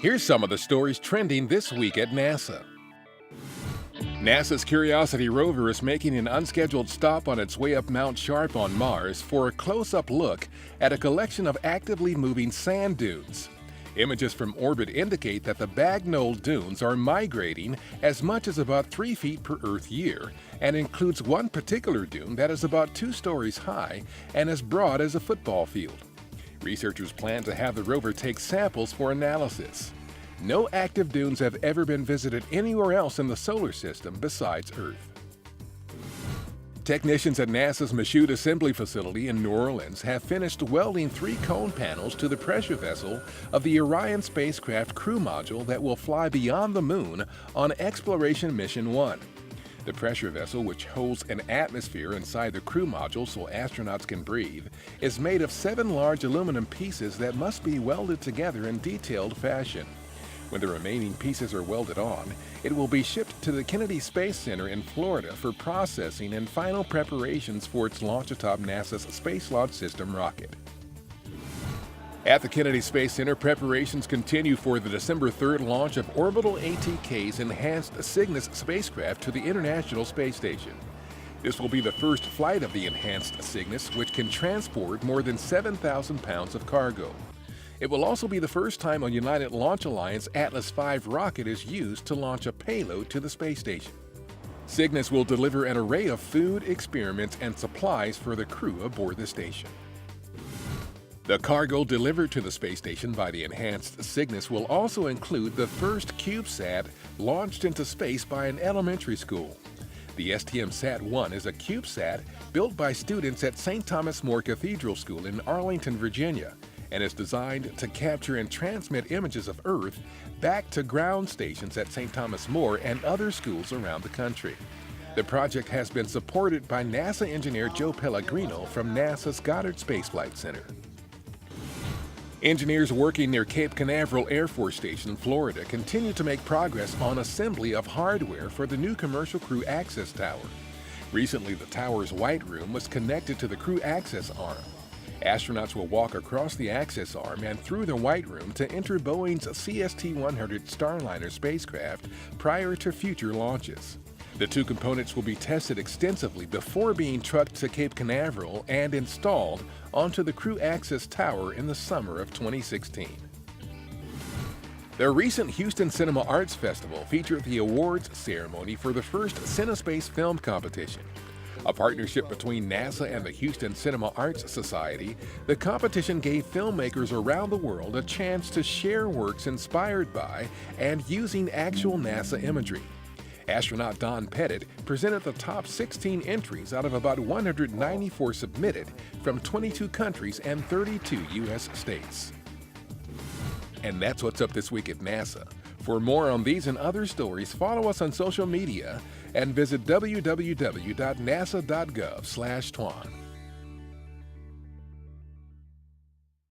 Here's some of the stories trending this week at NASA. NASA's Curiosity rover is making an unscheduled stop on its way up Mount Sharp on Mars for a close-up look at a collection of actively moving sand dunes. Images from orbit indicate that the Bagnold Dunes are migrating as much as about 3 feet per Earth year and includes one particular dune that is about 2 stories high and as broad as a football field. Researchers plan to have the rover take samples for analysis. No active dunes have ever been visited anywhere else in the solar system besides Earth. Technicians at NASA's Michoud Assembly Facility in New Orleans have finished welding 3 cone panels to the pressure vessel of the Orion spacecraft crew module that will fly beyond the Moon on Exploration Mission 1. The pressure vessel, which holds an atmosphere inside the crew module so astronauts can breathe, is made of 7 large aluminum pieces that must be welded together in detailed fashion. When the remaining pieces are welded on, it will be shipped to the Kennedy Space Center in Florida for processing and final preparations for its launch atop NASA's Space Launch System rocket. At the Kennedy Space Center, preparations continue for the December 3rd launch of Orbital ATK's enhanced Cygnus spacecraft to the International Space Station. This will be the first flight of the enhanced Cygnus, which can transport more than 7,000 pounds of cargo. It will also be the first time a United Launch Alliance Atlas V rocket is used to launch a payload to the space station. Cygnus will deliver an array of food, experiments, and supplies for the crew aboard the station. The cargo delivered to the space station by the enhanced Cygnus will also include the first CubeSat launched into space by an elementary school. The STM-SAT-1 is a CubeSat built by students at St. Thomas More Cathedral School in Arlington, Virginia, and is designed to capture and transmit images of Earth back to ground stations at St. Thomas More and other schools around the country. The project has been supported by NASA engineer Joe Pellegrino from NASA's Goddard Space Flight Center. Engineers working near Cape Canaveral Air Force Station in Florida continue to make progress on assembly of hardware for the new Commercial Crew Access Tower. Recently, the tower's white room was connected to the crew access arm. Astronauts will walk across the access arm and through the white room to enter Boeing's CST-100 Starliner spacecraft prior to future launches. The 2 components will be tested extensively before being trucked to Cape Canaveral and installed onto the Crew Access Tower in the summer of 2016. The recent Houston Cinema Arts Festival featured the awards ceremony for the first Cinespace film competition. A partnership between NASA and the Houston Cinema Arts Society, the competition gave filmmakers around the world a chance to share works inspired by and using actual NASA imagery. Astronaut Don Pettit presented the top 16 entries out of about 194 submitted from 22 countries and 32 U.S. states. And that's what's up this week at NASA. For more on these and other stories, follow us on social media and visit www.nasa.gov/twan.